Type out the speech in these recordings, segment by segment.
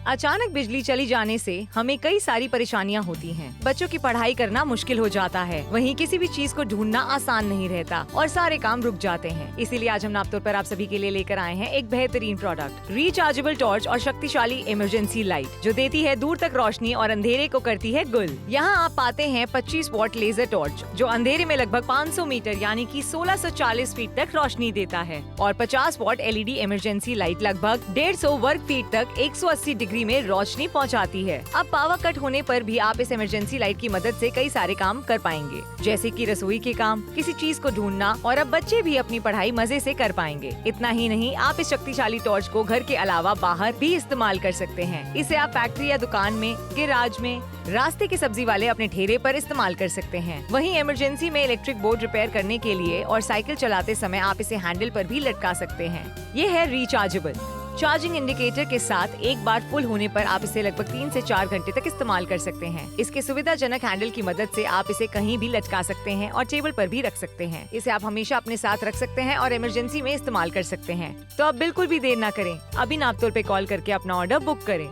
अचानक बिजली चली जाने से हमें कई सारी परेशानियां होती हैं। बच्चों की पढ़ाई करना मुश्किल हो जाता है, वहीं किसी भी चीज को ढूंढना आसान नहीं रहता और सारे काम रुक जाते हैं। इसीलिए आज हम नापतोल पर आप सभी के लिए लेकर आए हैं एक बेहतरीन प्रोडक्ट, रिचार्जेबल टॉर्च और शक्तिशाली इमरजेंसी लाइट, जो देती है दूर तक रोशनी और अंधेरे को करती है गुल। यहाँ आप पाते हैं 25 वॉट लेजर टॉर्च, जो अंधेरे में लगभग 500 मीटर यानी कि 1640 फीट तक रोशनी देता है, और 50 वॉट LED इमरजेंसी लाइट लगभग 150 वर्ग फीट तक 180 डिग्री में रोशनी पहुंचाती है। अब पावर कट होने पर भी आप इस इमरजेंसी लाइट की मदद से कई सारे काम कर पाएंगे, जैसे कि रसोई के काम, किसी चीज को ढूंढना, और अब बच्चे भी अपनी पढ़ाई मजे से कर पाएंगे। इतना ही नहीं, आप इस शक्तिशाली टॉर्च को घर के अलावा बाहर भी इस्तेमाल कर सकते हैं। इसे आप फैक्ट्री या दुकान में, गैराज में, रास्ते के सब्जी वाले अपने ठेले पर इस्तेमाल कर सकते हैं। वहीं इमरजेंसी में इलेक्ट्रिक बोर्ड रिपेयर करने के लिए और साइकिल चलाते समय आप इसे हैंडल पर भी लटका सकते हैं। ये है रिचार्जेबल। चार्जिंग इंडिकेटर के साथ एक बार फुल होने पर आप इसे लगभग 3 से 4 घंटे तक इस्तेमाल कर सकते हैं। इसके सुविधाजनक हैंडल की मदद से आप इसे कहीं भी लटका सकते हैं और टेबल पर भी रख सकते हैं। इसे आप हमेशा अपने साथ रख सकते हैं और इमरजेंसी में इस्तेमाल कर सकते हैं। तो अब बिल्कुल भी देर न करें, अभी नापतोल पे कॉल करके अपना ऑर्डर बुक करें।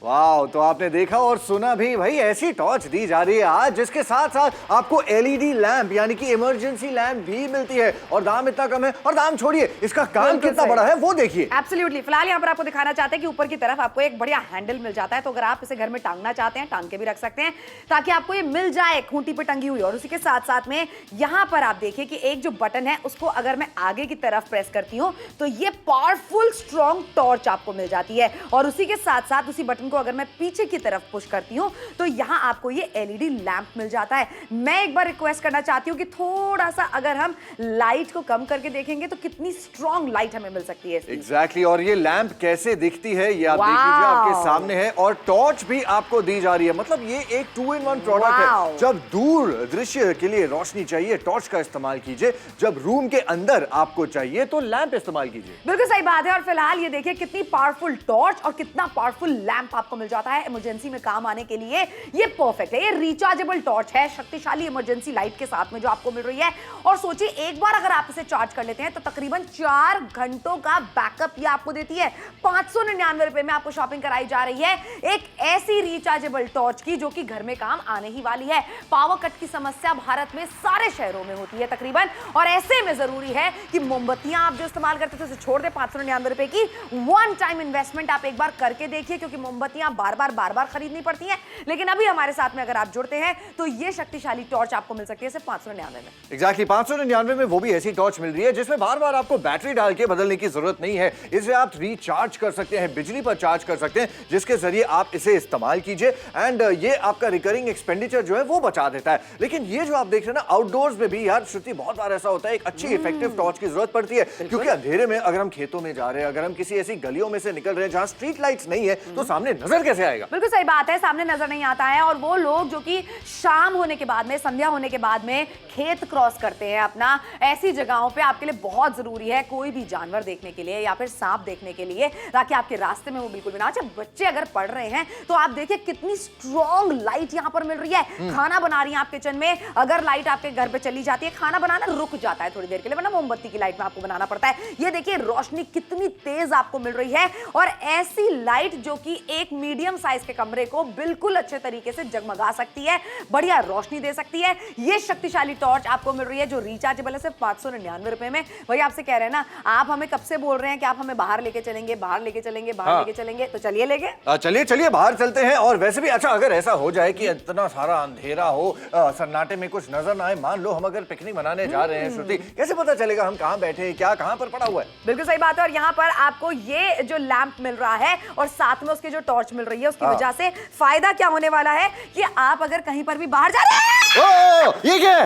वाह, तो आपने देखा और सुना भी, भाई ऐसी टॉर्च दी जा रही है आज, जिसके साथ साथ आपको LED लैंप यानी कि इमरजेंसी लैंप भी मिलती है, और दाम इतना कम है। और दाम छोड़िए, इसका काम कितना बड़ा है वो देखिए। एब्सोल्युटली। फिलहाल यहाँ पर आपको दिखाना चाहते हैं कि ऊपर की तरफ आपको एक बढ़िया हैंडल मिल जाता है, तो अगर आप इसे घर में टांगना चाहते हैं, टांग के भी रख सकते हैं, ताकि आपको ये मिल जाए खूंटी पे टंगी हुई। और उसी के साथ साथ में यहाँ पर आप देखिए कि एक जो बटन है, उसको अगर मैं आगे की तरफ प्रेस करती हूँ तो ये पावरफुल स्ट्रॉन्ग टॉर्च आपको मिल जाती है। और उसी के साथ साथ उसी बटन को अगर मैं पीछे की तरफ पुश करती हूं तो यहां आपको ये LED लैंप मिल जाता है। मैं एक बार रिक्वेस्ट करना चाहती हूं कि थोड़ा सा अगर हम लाइट को कम करके देखेंगे तो कितनी स्ट्रॉन्ग लाइट हमें मिल सकती है। एग्जैक्टली। और ये लैंप कैसे दिखती है ये आप देख लीजिए, आपके सामने है। और टॉर्च भी आपको दी जा रही है, मतलब ये एक 2-in-1 प्रोडक्ट है। जब दूर दृश्य के लिए रोशनी चाहिए, टॉर्च का इस्तेमाल कीजिए। जब रूम के अंदर आपको चाहिए तो लैंप इस्तेमाल कीजिए। बिल्कुल सही बात है। और फिलहाल ये देखिए कितनी पावरफुल टॉर्च और कितना पावरफुल लैंप आपको मिल जाता है इमरजेंसी में काम आने के लिए। ये परफेक्ट है। ये रिचार्जेबल टॉर्च है, शक्तिशाली इमरजेंसी लाइट के साथ में जो आपको मिल रही है। और सोचिए, एक बार अगर आप इसे चार्ज कर लेते हैं तो तकरीबन 4 घंटों का बैकअप ये आपको देती है। 599 रुपए में आपको शॉपिंग कराई जा रही है एक ऐसी रिचार्जेबल टॉर्च की, जो कि घर में काम आने ही वाली है। पावर कट की समस्या भारत में सारे शहरों में होती है तकरीबन, और ऐसे में जरूरी है कि मोमबत्तियां आप जो इस्तेमाल करते थे उसे छोड़ दे। 599 रुपए की वन टाइम इन्वेस्टमेंट आप एक बार करके देखिए, क्योंकि मोमबत्तियां बार बार खरीदनी पड़ती हैं। लेकिन अभी हमारे साथ में अगर आप जुड़ते हैं तो ये शक्तिशाली टॉर्च आपको मिल सकती है सिर्फ 599 में। एग्जैक्टली, 599 में वो भी ऐसी टॉर्च मिल रही है जिसमें बार बार आपको बैटरी डाल के बदलने की जरूरत नहीं है। इसे आप रिचार्ज कर सकते हैं, बिजली पर चार्ज कर सकते हैं, जिसके जरिए आप इसे इस्तेमाल कीजिए। एंड ये आपका रिकरिंग एक्सपेंडिचर जो है वो बचा देता है। लेकिन ये जो आप देख रहे हैं ना, आउटडोर्स में भी यार श्रुति, बहुत बार ऐसा होता है एक अच्छी इफेक्टिव टॉर्च की जरूरत पड़ती है, क्योंकि अंधेरे में अगर हम खेतों में जा रहे हैं, अगर हम किसी ऐसी गलियों में से निकल रहे हैं जहां स्ट्रीट लाइट्स नहीं है, तो सामने नजर कैसे आएगा? बिल्कुल सही बात है, सामने नजर नहीं आता है। और वो लोग जो कि शाम होने के बाद में, संध्या होने के बाद में खेत क्रॉस करते हैं अपना, ऐसी जगहों पे आपके लिए बहुत जरूरी है कोई भी जानवर देखने के लिए या फिर सांप देखने के लिए, ताकि आपके रास्ते में वो बिल्कुल भी ना। अच्छा, बच्चे अगर पढ़ रहे हैं तो आप देखिए कितनी स्ट्रॉन्ग लाइट यहाँ पर मिल रही है। खाना बना रही है आप किचन में, अगर लाइट आपके घर पे चली जाती है, खाना बनाना रुक जाता है थोड़ी देर के लिए, वरना मोमबत्ती की लाइट में आपको बनाना पड़ता है। ये देखिए रोशनी कितनी तेज आपको मिल रही है, और ऐसी लाइट जो कि एक मीडियम साइज के कमरे को बिल्कुल अच्छे तरीके से जगमगा सकती है, बढ़िया रोशनी दे सकती है। ये शक्तिशाली टॉर्च आपको मिल रही है जो रिचार्जेबल है सिर्फ 599 रुपए में। वही आपसे कह रहे हैं ना, आप हमें कब से बोल रहे हैं कि आप हमें बाहर लेके चलेंगे, बाहर लेके चलेंगे, बाहर लेके चलेंगे, तो चलिए लेके चलिए बाहर चलते हैं। और वैसे भी अच्छा, अगर ऐसा हो जाए कि इतना सारा अंधेरा हो, सन्नाटे में कुछ नजर ना आए, मान लो हम अगर पिकनिक मनाने जा रहे हैं श्रुति, कैसे पता चलेगा हम कहाँ बैठे हैं, क्या कहाँ पर पड़ा हुआ है? बिल्कुल सही बात है। और यहाँ पर आपको ये जो लैंप मिल रहा है और साथ में उसकी जो टॉर्च मिल रही है, उसकी वजह से फायदा क्या होने वाला है कि आप अगर कहीं पर भी बाहर जा रहे हैं। ये क्या है?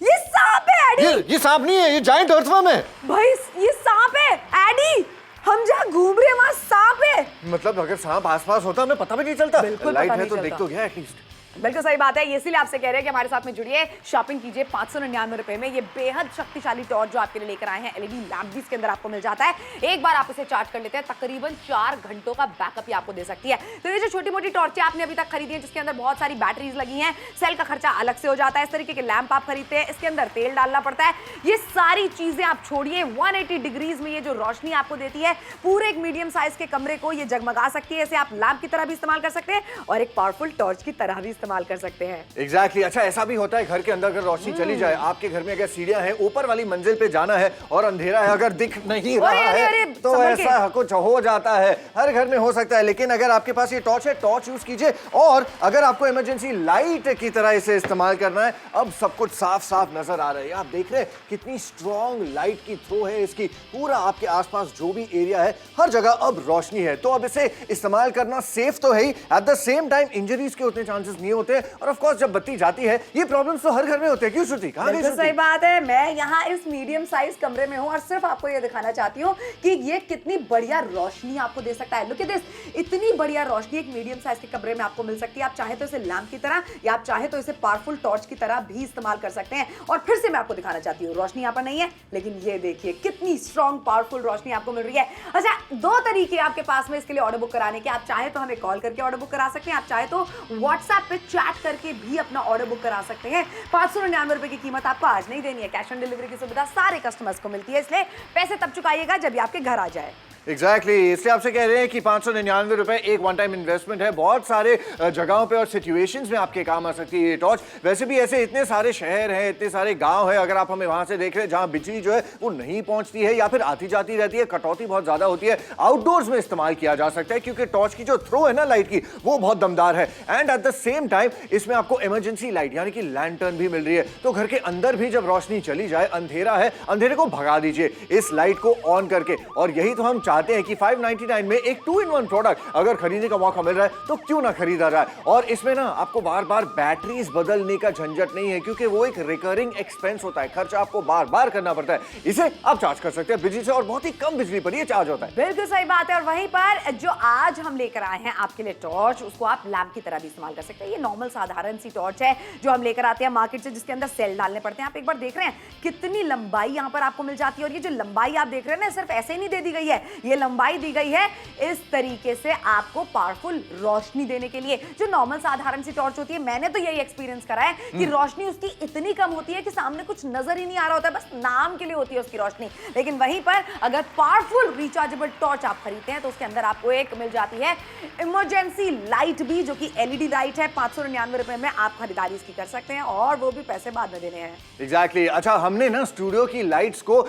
ये सांप है एडी। ये सांप नहीं है, ये जायंट अर्थवर्म है। भाई ये सांप है एडी, हम जहाँ घूम रहे हैं वहाँ सांप है। मतलब अगर सांप आसपास होता हमें पता भी नहीं चलता। बिल्कुल लाइट पता है तो नहीं देख तो गया एटलीस्ट। बिल्कुल सही बात है, ये इसीलिए आपसे कह रहे हैं कि हमारे साथ में जुड़िए, शॉपिंग कीजिए 599 रुपए में ये बेहद शक्तिशाली टॉर्च जो आपके लिए लेकर आए हैं। एलईडी लैम्प भी इसके अंदर आपको मिल जाता है। एक बार आप इसे चार्ज कर लेते हैं तकरीबन 4 घंटों का बैकअप ही आपको दे सकती है। तो ये जो छोटी मोटी टॉर्चें आपने अभी तक खरीदी है जिसके अंदर बहुत सारी बैटरीज लगी हैं, सेल का खर्चा अलग से हो जाता है, इस तरीके के लैंप आप खरीदते हैं, इसके अंदर तेल डालना पड़ता है, ये सारी चीजें आप छोड़िए। 180 डिग्रीज में ये जो रोशनी आपको देती है पूरे एक मीडियम साइज के कमरे को ये जगमगा सकती है। इसे आप लैंप की तरह भी इस्तेमाल कर सकते हैं और एक पावरफुल टॉर्च की तरह भी इस्तेमाल कर सकते हैं। एग्जैक्टली अच्छा ऐसा भी होता है घर के अंदर अगर रोशनी चली जाए, आपके घर में अगर सीढ़ियां हैं, ऊपर वाली मंजिल पे जाना है और अंधेरा है, अगर दिख नहीं रहा है तो ऐसा कुछ हो जाता है, हर घर में हो सकता है। लेकिन अगर आपके पास ये टॉर्च है, टॉर्च यूज कीजिए। और अगर आपको इमरजेंसी लाइट की तरह इसे इस्तेमाल करना है, अब सब कुछ साफ साफ नजर आ रहा है। आप देख रहे हैं कितनी स्ट्रॉन्ग लाइट की थ्रो है इसकी, पूरा आपके आसपास जो भी एरिया है हर जगह अब रोशनी है। तो अब इसे इस्तेमाल करना सेफ तो है ही, at the same time injuries के उतने चांसेस नहीं होते। और ऑफ कोर्स जब बत्ती जाती है ये प्रॉब्लम्स तो हर घर में होते हैं। क्यों श्रुति, कहां गई? सही बात है, मैं यहाँ इस मीडियम साइज कमरे में हूँ और सिर्फ आपको ये दिखाना चाहती हूँ कि ये कितनी बढ़िया रोशनी आपको दे सकता है। लुक एट दिस, इतनी बढ़िया रोशनी एक मीडियम साइज के कमरे में आपको मिल सकती है। आप चाहे तो इसे लैंप की तरह या आप चाहे तो इसे पावरफुल टॉर्च की तरह भी इस्तेमाल कर सकते हैं। और फिर से मैं आपको दिखाना चाहती हूँ, रोशनी यहाँ पर नहीं है लेकिन ये देखिए कितनी स्ट्रॉन्ग पावरफुल रोशनी आपको मिल रही है। अच्छा, 2 तरीके आपके पास में इसके लिए ऑर्डर बुक कराने के। आप चाहे तो हमें कॉल करके ऑर्डर बुक करा सकते हैं, आप चाहे तो व्हाट्सएप पे चैट करके भी अपना ऑर्डर बुक करा सकते हैं। 599 रुपए की कीमत आपको आज नहीं देनी है, कैश ऑन डिलीवरी की सुविधा सारे कस्टमर्स को मिलती है, इसलिए पैसे तब चुकाइएगा जब ये आपके घर आ जाए। एग्जैक्टली इसलिए आपसे कह रहे हैं कि 599 रुपए एक वन टाइम इन्वेस्टमेंट है। बहुत सारे जगहों पे और सिचुएशंस में आपके काम आ सकती है ये टॉर्च। वैसे भी ऐसे इतने सारे शहर हैं, इतने सारे गांव हैं, अगर आप हमें वहां से देख रहे हैं जहां बिजली जो है वो नहीं पहुंचती है या फिर आती जाती रहती है, कटौती बहुत ज्यादा होती है, आउटडोर्स में इस्तेमाल किया जा सकता है क्योंकि टॉर्च की जो थ्रो है ना लाइट की वो बहुत दमदार है। And eight the same time इसमें आपको इमरजेंसी लाइट यानी कि लैंटर्न भी मिल रही है। तो घर के अंदर भी जब रोशनी चली जाए, अंधेरा है, अंधेरे को भगा दीजिए इस लाइट को ऑन करके। और यही तो हम चाहते हैं कि 599 में एक 2-in-1 प्रोडक्ट अगर खरीदने का मौका मिल रहा है तो क्यों ना खरीदा जाए। और इसमें ना आपको बार बार बैटरीज बदलने का झंझट नहीं है क्योंकि वो एक रिकरिंग एक्सपेंस होता है, खर्चा आपको बार बार करना पड़ता है। इसे आप चार्ज कर सकते हैं बिजली से और बहुत ही कम बिजली पर ये चार्ज होता है। बिल्कुल सही बात है। और वहीं पर जो आज हम लेकर आए हैं आपके लिए टॉर्च, उसको आप लैंप की तरह भी इस्तेमाल कर सकते हैं। ये नॉर्मल साधारण सी टॉर्च है जो हम लेकर आते हैं मार्केट से, जिसके अंदर सेल डालने पड़ते हैं। आप एक बार देख रहे हैं कितनी लंबाई यहाँ पर आपको मिल जाती है। और ये जो लंबाई आप देख रहे हैं ना, सिर्फ ऐसे ही नहीं दे दी गई है, ये लंबाई दी गई है इस तरीके से आपको पावरफुल रोशनी देने के लिए। जो नॉर्मल साधारण सी टॉर्च होती है, मैंने तो यही एक्सपीरियंस करा है कि रोशनी उसकी इतनी कम होती है कि सामने कुछ नजर ही नहीं आ रहा होता है, बस नाम के लिए होती है उसकी रोशनी। लेकिन वहीं पर अगर पावरफुल रिचार्जेबल टॉर्च आप खरीदते हैं तो उसके अंदर आपको एक मिल जाती है इमरजेंसी लाइट भी, जो कि एलईडी लाइट है। 599 रुपए में आप खरीदारी इसकी कर सकते हैं और वो भी पैसे बाद में देने हैं। एग्जैक्टली अच्छा, हमने ना स्टूडियो की लाइट्स को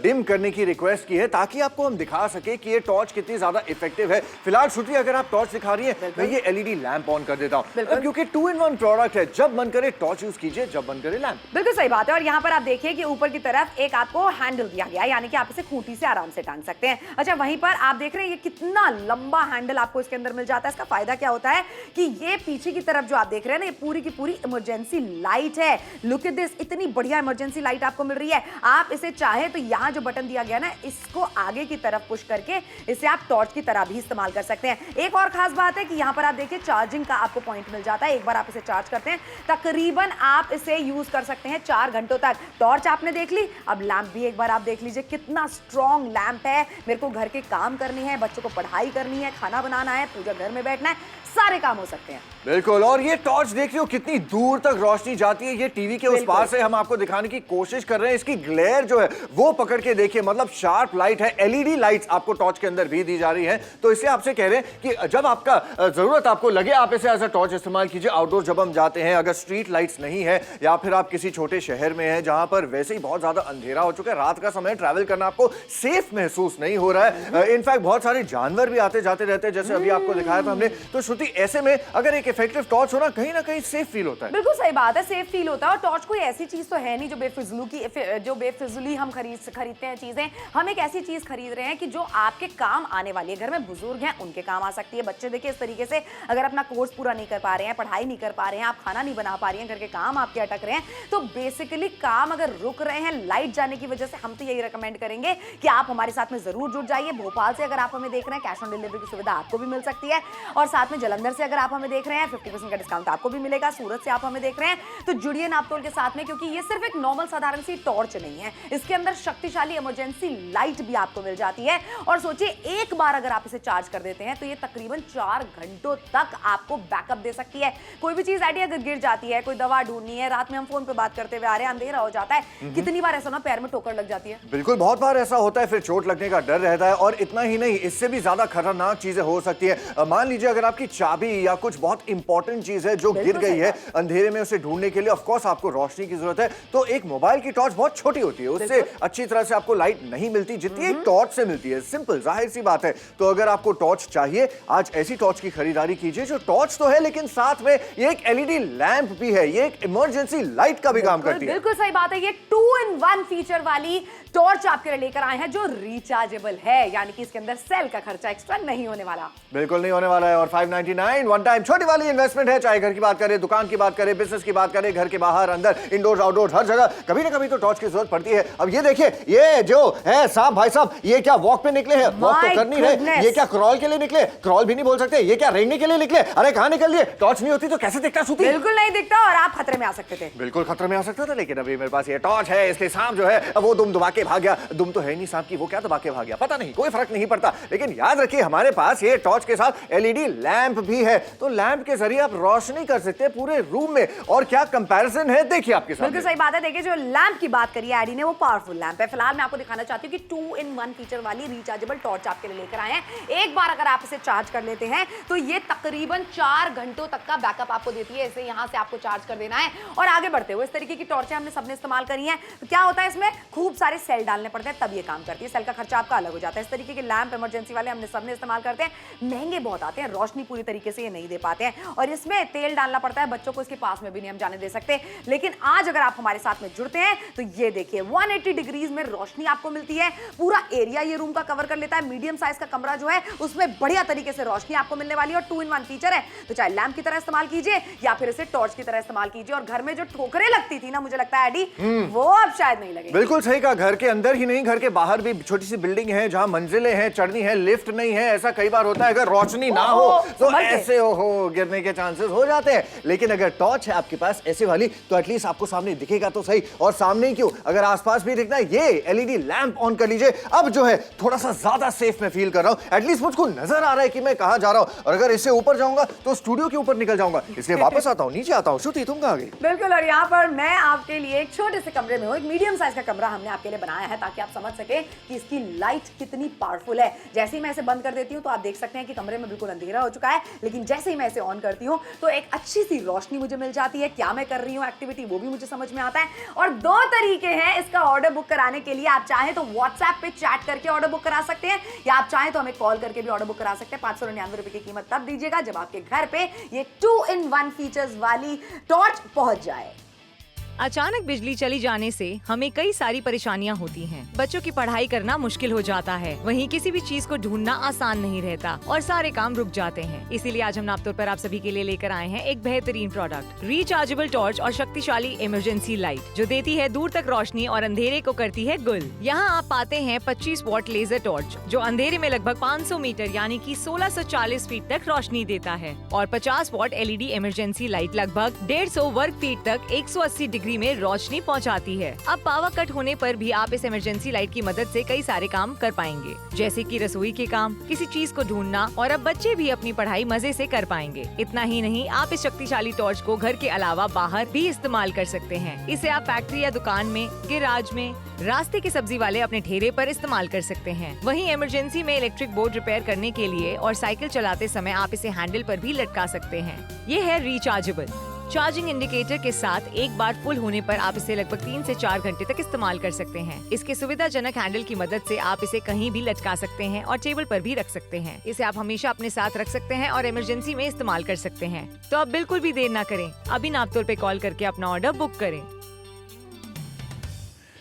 डिम करने की रिक्वेस्ट की है ताकि आपको हम दिखा सके कि ये टॉर्च कितनी ज्यादा इफेक्टिव है। फिलहाल श्रुति अगर आप टॉर्च दिखा रही है, मैं ये एलईडी लैंप ऑन कर देता हूं क्योंकि 2-in-1 प्रोडक्ट है। जब मन करे टॉर्च यूज कीजिए, जब मन करे लैंप। बिल्कुल सही बात है। और यहाँ पर आप देखिए कि ऊपर की तरफ एक आपको हैंडल दिया गया है, यानी कि आप इसे खूंटी से आराम से टांग सकते हैं। अच्छा, वहीं पर आप देख रहे हैं ये कितना लंबा हैंडल आपको इसके अंदर मिल जाता है। इसका फायदा क्या होता है कि ये पीछे की तरफ जो आप देख रहे हैं ना, ये पूरी की पूरी इमरजेंसी लाइट है। लुक एट दिस, इतनी बढ़िया इमरजेंसी लाइट आपको मिल रही है। आप इसे चाहे तो यहाँ जो बटन दिया गया ना, इसको आगे की तरफ पुश करके इसे आप टॉर्च की तरह भी इस्तेमाल कर सकते हैं। एक और खास बात है कि यहाँ पर आप देखिए चार्जिंग का आपको पॉइंट मिल जाता है। एक बार आप इसे चार्ज करते हैं तकरीबन आप इसे यूज कर सकते हैं 4 घंटों तक। टॉर्च आपने देख ली, अब लैंप भी एक बार आप देख लीजिए कितना स्ट्रॉन्ग लैंप है। मेरे को घर के काम करने हैं, बच्चों को पढ़ाई करनी है, खाना बनाना है, पूजा घर में बैठना है, सारे काम हो सकते हैं। बिल्कुल। और ये टॉर्च देख रहे हो कितनी दूर तक रोशनी जाती है। ये टीवी के उस पार से हम आपको दिखाने की कोशिश कर रहे हैं। इसकी ग्लेयर जो है वो पकड़ के देखिए, मतलब शार्प लाइट है। एलईडी लाइट्स आपको टॉर्च के अंदर भी दी जा रही है। तो इससे आपसे कह रहे हैं कि जब आपका जरूरत आपको लगे आप इसे एज अ टॉर्च इस्तेमाल कीजिए। आउटडोर जब हम जाते हैं, अगर स्ट्रीट लाइट्स नहीं है या फिर आप किसी छोटे शहर में हैं जहां पर वैसे ही बहुत ज्यादा अंधेरा हो चुका है, रात का समय ट्रैवल करना आपको सेफ महसूस नहीं हो रहा है, इनफैक्ट बहुत सारे जानवर भी आते जाते रहते हैं जैसे अभी आपको दिखाया था हमने। तो श्रुति, ऐसे में अगर एक इफेक्टिव टॉर्च हो ना कहीं सेफ फील होता है। बिल्कुल सही बात है, सेफ फील होता है। और टॉर्च कोई ऐसी चीज तो है नहीं जो बेफिजूली हम खरीदते हैं चीजें। हम एक ऐसी चीज खरीद रहे हैं कि जो आपके काम आने वाली है। घर में बुजुर्ग हैं, उनके काम आ सकती है। बच्चे देखिए इस तरीके से अगर अपना कोर्स पूरा नहीं कर पा रहे हैं, पढ़ाई नहीं कर पा रहे हैं, आप खाना नहीं बना पा रही हैं, घर के काम आपके अटक रहे हैं, तो बेसिकली काम अगर रुक रहे हैं लाइट जाने की वजह से, हम तो यही रिकमेंड करेंगे कि आप हमारे साथ में जरूर जुड़ जाइए। भोपाल से अगर आप हमें देख रहे हैं, कैश ऑन डिलीवरी की सुविधा आपको भी मिल सकती है, और साथ में जलंधर से अगर आप हमें देख रहे हैं 50% का डिस्काउंट आपको भी मिलेगा। सूरत से आप हमें देख रहे हैं तो जुड़िए नापतोल के साथ में, क्योंकि ये सिर्फ एक नॉर्मल साधारण सी टॉर्च नहीं है, इसके अंदर शक्तिशाली इमरजेंसी लाइट भी आपको मिल जाती है। और सोचिए एक बार अगर आप इसे चार्ज कर देते हैं तो ये तकरीबन 4 घंटों तक आपको बैकअप दे सकती है। कोई भी चीज आइडिया अगर गिर जाती है, कोई दवा ढूंढनी है, रात में हम फोन पे बात करते हुए आ रहे हैं, अंधेरा हो जाता है, कितनी बार ऐसा ना पैर में ठोकर लग जाती है। बिल्कुल, बहुत बार ऐसा होता है, फिर चोट लगने का डर रहता है। और इतना ही नहीं, इससे भी ज्यादा खतरनाक चीजें हो सकती है। मान लीजिए अगर आपकी चाबी या कुछ बहुत इंपॉर्टेंट चीज है जो गिर गई है, अंधेरे में उसे ढूंढने के लिए ऑफ कोर्स आपको रोशनी की जरूरत है। तो एक मोबाइल की टॉर्च बहुत छोटी होती है, उससे अच्छी तरह से आपको लाइट नहीं मिलती जितनी एक टॉर्च से मिलती है। सिंपल, जाहिर सी बात है। तो अगर आपको टॉर्च चाहिए, आज ऐसी टॉर्च की खरीदारी कीजिए जो टॉर्च तो है लेकिन साथ में ये एक एलईडी लैंप भी है, ये एक इमरजेंसी लाइट का भी काम करती है। बिल्कुल सही बात है। ये 2-in-1 फीचर वाली टॉर्च आपके लिए लेकर आए हैं जो रिचार्जेबल है, यानी कि इसके अंदर सेल का खर्चा एक्स्ट्रा नहीं होने वाला। बिल्कुल नहीं होने वाला है। और 599 वन टाइम छोटी वाली इन्वेस्टमेंट है, चाहे घर की बात करें, दुकान की बात करें, बिजनेस की बात करें, घर के बाहर अंदर, इंडोर आउटडोर, हर जगह कभी ना कभी तो टॉर्च की जरूरत पड़ती है। अब ये देखिए, ये जो है साहब, भाई साहब, ये क्या वॉक पे निकले हैं? वॉक तो कर नहीं रहे, ये क्या क्रॉल के लिए निकले? क्रॉल भी नहीं बोल सकते। ये क्या रेंगने के लिए निकले? अरे कहां निकल लिए? टॉर्च नहीं होती तो कैसे दिखता सूती? बिल्कुल नहीं दिखता, और आप खतरे में आ सकते थे। बिल्कुल खतरे में आ सकता था, लेकिन अभी मेरे पास ये टॉर्च है, इसलिए सांप जो है वो दुम दबा के भाग गया। दुम तो है नहीं सांप की, वो क्या दबा के भाग गया पता नहीं, कोई फर्क नहीं पड़ता। लेकिन याद रखिए, हमारे पास ये टॉर्च के साथ एलईडी लैंप भी है, तो लैंप के जरिए आप रोशनी कर सकते हैं पूरे रूम में। और क्या कंपैरिजन है देखिए आपके सामने। बिल्कुल सही बात है। देखिए जो लैंप की बात करी है एडी ने, वो पावरफुल लैंप है। फिलहाल मैं आपको दिखाना चाहती हूँ कि 2-in-1 फीचर वाली रिचार्जेबल टॉर्च आपके लिए लेकर आए हैं। एक बार अगर आप इसे चार्ज कर लेते हैं तो ये तकरीबन 4 घंटों तक का बैकअप आपको देती है। इसे यहाँ से आपको चार्ज कर देना है और आगे बढ़ते हुए, इस तरीके की टॉर्चें हमने सबने इस्तेमाल करी हैं। तो क्या होता है, इसमें खूब सारे सेल डालने पड़ते हैं तब ये काम करती है। सेल का खर्चा आपका अलग हो जाता है। इस तरीके के लैंप इमरजेंसी वाले हमने सबने इस्तेमाल करते हैं, महंगे बहुत आते हैं, रोशनी पूरी तरीके से ये नहीं दे पाते हैं, और इसमें तेल डालना पड़ता है। बच्चों को इसके पास में भी नहीं हम जाने दे सकते। लेकिन आज अगर आप हमारे साथ में जुड़ते हैं तो ये देखिए 180 डिग्रीज में रोशनी आपको मिलती है। पूरा एरिया ये रूम का कवर कर लेता है। मीडियम साइज का कमरा जो है उसमें बढ़िया तरीके से रोशनी आपको मिलने वाली है। और 2-in-1 फीचर है, तो चाहे लैंप की तरह इस्तेमाल कीजिए या फिर इसे टॉर्च की तरह इस्तेमाल कीजिए। और घर में जो ठोकरें लगती थी ना, मुझे लगता है एडी, वो अब शायद नहीं लगेगी। बिल्कुल सही कहा। घर के अंदर ही नहीं, घर के बाहर भी छोटी सी बिल्डिंग है जहां मंजिलें हैं, चढ़नी है, लिफ्ट नहीं है। ऐसा कई बार होता है, अगर रोशनी ना हो तो ऐसे हो गिरने के चांसेस हो जाते हैं। लेकिन अगर टॉर्च है आपके पास ऐसे वाली, तो एटलीस्ट आपको सामने दिखेगा तो सही। और सामने ही क्यों, अगर आसपास भी दिखना है, ये एलईडी लैंप ऑन कर लीजिए। अब जो है थोड़ा सा ज्यादा सेफ मैं फील कर रहा हूं। एटलीस्ट मुझको नजर आ रहा है कि मैं कहां जा रहा हूं। और अगर इससे ऊपर जाऊंगा तो स्टूडियो के ऊपर निकल जाऊंगा, इसलिए वापस आता हूं, नीचे आता हूं। श्रुति तुम कहां गई? बिल्कुल, और यहाँ पर मैं आपके लिए एक छोटे से कमरे में हूँ। एक मीडियम साइज का कमरा हमने आपके लिए बनाया है ताकि आप समझ सके कि इसकी लाइट कितनी पावरफुल है। जैसे ही मैं इसे बंद कर देती हूँ तो आप देख सकते हैं कि कमरे में बिल्कुल अंधेरा हो चुका है, लेकिन जैसे ही मैं इसे ऑन करती हूँ तो एक अच्छी सी रोशनी मुझे मिल जाती है। क्या मैं कर रही हूँ एक्टिविटी वो भी मुझे समझ में आता है। और 2 तरीके हैं इसका ऑर्डर बुक कराने के लिए। आप चाहें तो व्हाट्सएप पे चैट करके ऑर्डर बुक करा सकते हैं, या आप चाहें तो हमें कॉल करके भी ऑर्डर बुक करा सकते हैं। 599 रुपए की कीमत तब दीजिएगा जब आपके घर पे ये 2-in-1 फीचर्स वाली टॉर्च पहुंच जाए। अचानक बिजली चली जाने से हमें कई सारी परेशानियां होती हैं। बच्चों की पढ़ाई करना मुश्किल हो जाता है, वहीं किसी भी चीज को ढूंढना आसान नहीं रहता और सारे काम रुक जाते हैं। इसीलिए आज हम नापतोल पर आप सभी के लिए लेकर आए हैं एक बेहतरीन प्रोडक्ट, रिचार्जेबल टॉर्च और शक्तिशाली इमरजेंसी लाइट, जो देती है दूर तक रोशनी और अंधेरे को करती है गुल। यहाँ आप पाते हैं 25 वॉट लेजर टॉर्च, जो अंधेरे में लगभग 500 मीटर यानी कि 1640 फीट तक रोशनी देता है, और 50 वॉट एलईडी इमरजेंसी लाइट लगभग 150 वर्ग फीट तक 180 डिग्री में रोशनी पहुंचाती है। अब पावर कट होने पर भी आप इस इमरजेंसी लाइट की मदद से कई सारे काम कर पाएंगे, जैसे कि रसोई के काम, किसी चीज को ढूंढना, और अब बच्चे भी अपनी पढ़ाई मजे से कर पाएंगे। इतना ही नहीं, आप इस शक्तिशाली टॉर्च को घर के अलावा बाहर भी इस्तेमाल कर सकते हैं। इसे आप फैक्ट्री या दुकान में, गैराज में, रास्ते के सब्जी वाले अपने ठेले पर इस्तेमाल कर सकते हैं। वहीं इमरजेंसी में इलेक्ट्रिक बोर्ड रिपेयर करने के लिए और साइकिल चलाते समय आप इसे हैंडल पर भी लटका सकते हैं। ये है रिचार्जेबल। चार्जिंग इंडिकेटर के साथ एक बार फुल होने पर आप इसे लगभग 3 से 4 घंटे तक इस्तेमाल कर सकते हैं। इसके सुविधाजनक हैंडल की मदद से आप इसे कहीं भी लटका सकते हैं और टेबल पर भी रख सकते हैं। इसे आप हमेशा अपने साथ रख सकते हैं और इमरजेंसी में इस्तेमाल कर सकते हैं। तो आप बिल्कुल भी देर ना करें, अभी नापतोल पे कॉल करके अपना ऑर्डर बुक करें।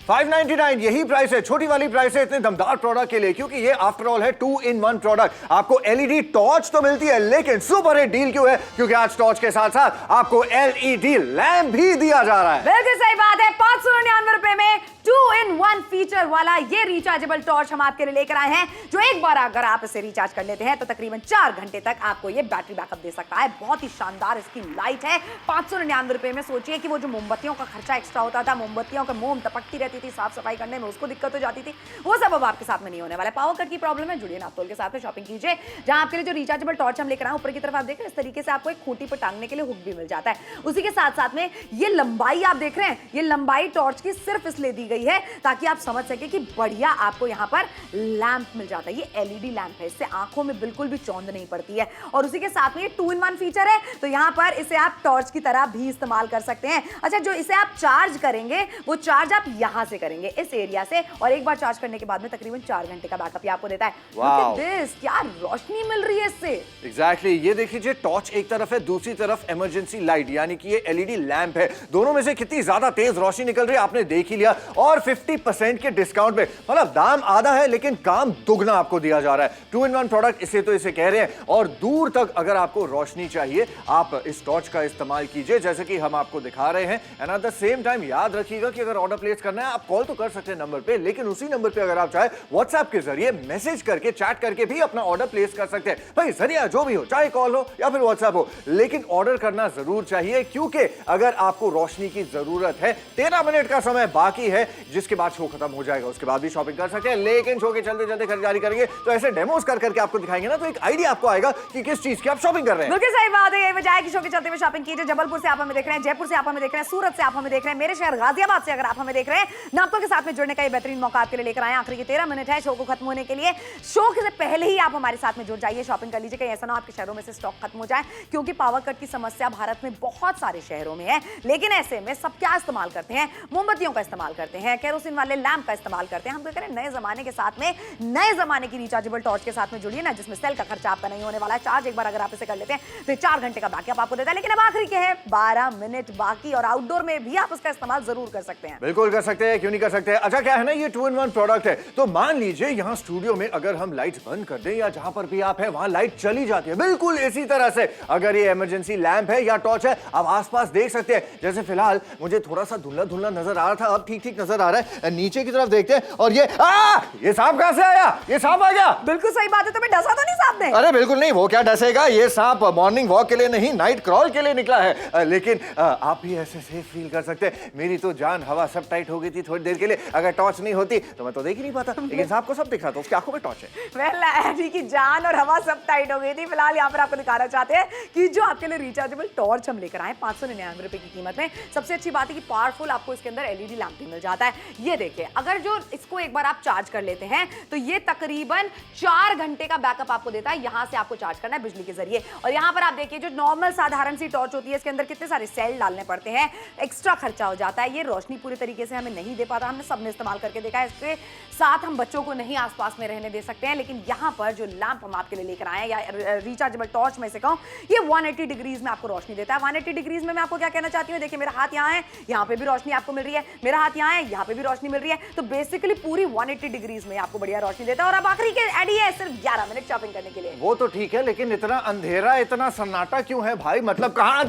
599 यही प्राइस है, छोटी वाली प्राइस है इतने दमदार प्रोडक्ट के लिए, क्योंकि ये आफ्टर ऑल है 2-in-1 प्रोडक्ट। आपको एलईडी टॉर्च तो मिलती है, लेकिन सुपर हिट डील क्यों है? क्योंकि आज टॉर्च के साथ साथ आपको एलईडी लैंप भी दिया जा रहा है। बिल्कुल सही बात है, 599 रुपए में 2-in-1 फीचर वाला ये रिचार्जेबल टॉर्च हम आपके लिए लेकर आए हैं, जो एक बार अगर आप इसे रिचार्ज कर लेते हैं तो तकरीबन 4 घंटे तक आपको ये बैटरी बैकअप दे सकता है। बहुत ही शानदार इसकी लाइट है। 599 रुपए में सोचिए कि वो जो मोमबत्तियों का खर्चा एक्स्ट्रा होता था, मोमबत्तियों का मोम टपकती रहती थी, साफ सफाई करने में उसको दिक्कत हो जाती थी, वो सब अब आपके साथ में नहीं होने वाला है। पावर कट की प्रॉब्लम है, जुड़िए नापतोल के साथ में, शॉपिंग कीजिए, जहां आपके लिए जो रिचार्जेबल टॉर्च हम लेकर आए ऊपर की तरफ आप देख रहे हैं, इस तरीके से आपको एक खूंटी पर टांगने के लिए हुक भी मिल जाता है। उसी के साथ साथ में ये लंबाई आप देख रहे हैं, ये लंबाई टॉर्च की सिर्फ इसलिए दी गई है ताकि आप समझ सके कि बढ़िया आपको यहाँ पर लैंप मिल जाता है। ये एलईडी लैंप है, इससे आंखों में बिल्कुल भी चौंध नहीं पड़ती है। और उसी के साथ में ये 2-in-1 फीचर है, तो यहाँ पर इसे आप टॉर्च की तरह भी इस्तेमाल कर सकते हैं। अच्छा, जो इसे आप चार्ज करेंगे वो चार्ज आप यहाँ से करेंगे, इस एरिया से, और एक बार चार्ज करने के बाद में तकरीबन 4 घंटे का बैकअप आपको देता है। वाओ, क्या रोशनी मिल रही है इससे। एग्जैक्टली, ये देखिए टॉर्च एक तरफ है, दूसरी तरफ इमरजेंसी लाइट यानी कि ये एलईडी लैंप है। दोनों में से कितनी ज्यादा तेज रोशनी निकल रही है आपने देख ही लिया, और 50% के डिस्काउंट पे, मतलब दाम आधा है लेकिन काम दुगना आपको दिया जा रहा है। 2-in-1 प्रोडक्ट इसे तो इसे कह रहे हैं। और दूर तक अगर आपको रोशनी चाहिए आप इस टॉर्च का इस्तेमाल कीजिए, जैसे कि हम आपको दिखा रहे हैं। And eight the same time याद रखिएगा कि अगर ऑर्डर प्लेस करना है आप कॉल तो कर सकते हैं नंबर पे, लेकिन उसी नंबर पे अगर आप चाहे व्हाट्सएप के जरिए मैसेज करके, चैट करके भी अपना ऑर्डर प्लेस कर सकते हैं। भाई जरिया जो भी हो, चाहे कॉल हो या फिर व्हाट्सएप हो, लेकिन ऑर्डर करना जरूर चाहिए, क्योंकि अगर आपको रोशनी की जरूरत है, 13 मिनट का समय बाकी है, जिसके बाद शो खत्म हो जाएगा, उसके बाद भी शॉपिंग कर सकते हैं। लेकिन शो के चलते चलते खरीदारी करेंगे तो ऐसे डेमोस कर करके आपको दिखाएंगे ना, तो एक आइडिया आपको आएगा कि किस चीज की आप शॉपिंग कर रहे हैं। बिल्कुल सही बात है, यही वजह है कि शो के चलते हुए शॉपिंग कीजिए। जबलपुर से आप हमें देख रहे हैं, जयपुर से आप हमें देख रहे हैं, सूरत से आप हमें देख रहे हैं, मेरे शहर गाजियाबाद से अगर आप हमें देख रहे हैं, नापतोल के साथ में जुड़ने का ये बेहतरीन मौका आपके लिए लेकर आए। आखिरी के 13 मिनट है शो को खत्म होने के लिए। शो से पहले ही आप हमारे साथ में जुड़ जाइए, शॉपिंग कर लीजिए, कहीं ऐसा ना आपके शहरों में से स्टॉक खत्म हो जाए, क्योंकि पावर कट की समस्या भारत में बहुत सारे शहरों में है। लेकिन ऐसे में सब क्या इस्तेमाल करते हैं? मोमबत्तियों का इस्तेमाल करते हैं, केरोसिन वाले लैंप का इस्तेमाल करते हैं। हम क्या करें, नए जमाने के साथ में, नए जमाने की रिचार्जेबल टॉर्च के साथ में जुड़िए ना, जिसमें सेल का खर्चा आपका नहीं होने वाला है। चार्ज एक बार अगर आप इसे कर लेते हैं तो 4 घंटे का बैकअप आपको देता है। लेकिन अब आखिरी के हैं 12 मिनट बाकी, और आउटडोर में भी आप उसका इस्तेमाल जरूर कर सकते हैं। बिल्कुल कर सकते हैं, क्यों नहीं कर सकते हैं। अच्छा, क्या है ना, ये 2-in-1 प्रोडक्ट है, तो मान लीजिए यहाँ स्टूडियो में अगर हम लाइट्स बंद कर दें या जहां पर भी आप हैं वहां लाइट चली जाती है, बिल्कुल इसी तरह से अगर ये इमरजेंसी लैंप है या टॉर्च है, आप आसपास देख सकते हैं। जैसे फिलहाल मुझे थोड़ा सा धुंधला धुंधला नजर आ रहा था, अब ठीक ठीक नजर आ रहा है। नीचे की तरफ देखते हैं, और ये सांप कहां से आया? ये सांप आ गया। बिल्कुल सही बात है, तुम्हें डसा तो नहीं सांप ने? अरे बिल्कुल नहीं, वो क्या डसेगा, ये सांप मॉर्निंग वॉक के लिए नहीं, नाइट क्रॉल के लिए निकला है। लेकिन आप भी ऐसे सेफ फील कर सकते हैं। मेरी तो जान हवा सब टाइट हो गई थी थोड़ी देर के लिए, अगर टॉर्च नहीं होती तो मैं तो देख ही नहीं पाता, लेकिन सांप को सब दिख रहा था, उसकी आंखों में टॉर्च है। वेल, एडी की जान और हवा सब टाइट हो गई थी। फिलहाल यहाँ पर आपको दिखाना चाहते हैं कि जो आपके लिए रिचार्जेबल टॉर्च हम लेकर आए 599 रुपए की कीमत में। सबसे अच्छी बात है कि पावरफुल आपको इसके अंदर एलईडी लैंप भी मिल जाता है। ये देखिए, अगर जो इसको एक बार आप चार्ज कर लेते हैं तो ये तकरीबन 4 घंटे का बैकअप आपको देता है। यहाँ से आपको चार्ज करना है बिजली के जरिए। और यहाँ पर आप देखिए, जो नॉर्मल साधारण सी टॉर्च होती है, इसके अंदर कितने सारे सेल डालने पड़ते हैं, एक्स्ट्रा खर्चा हो जाता है। ये रोशनी पूरी तरीके से हमें नहीं दे पाता, हमने सबने इस्तेमाल करके देखा है। इसके साथ हम बच्चों को नहीं आसपास में रहने दे सकते हैं, लेकिन यहाँ पर जो लैंप हम आपके लिए लेकर आए हैं, या रिचार्जेबल टॉर्च में से कहूँ, ये 180 डिग्रीज में आपको रोशनी देता है। 180 डिग्रीज में मैं आपको क्या कहना चाहती हूँ, देखिए मेरा हाथ यहाँ है, यहाँ पे भी रोशनी आपको मिल रही है, मेरा हाथ यहाँ है, यहाँ पे भी रोशनी मिल रही है। तो बेसिकली पूरी 180 डिग्रीज में आपको बढ़िया रोशनी देता है। और अब आखिरी के एडी है सिर्फ 11 मिनट शॉपिंग करने के लिए। वो तो ठीक है, लेकिन इतना अंधेरा, इतना सन्नाटा क्यों है भाई? मतलब कहाँ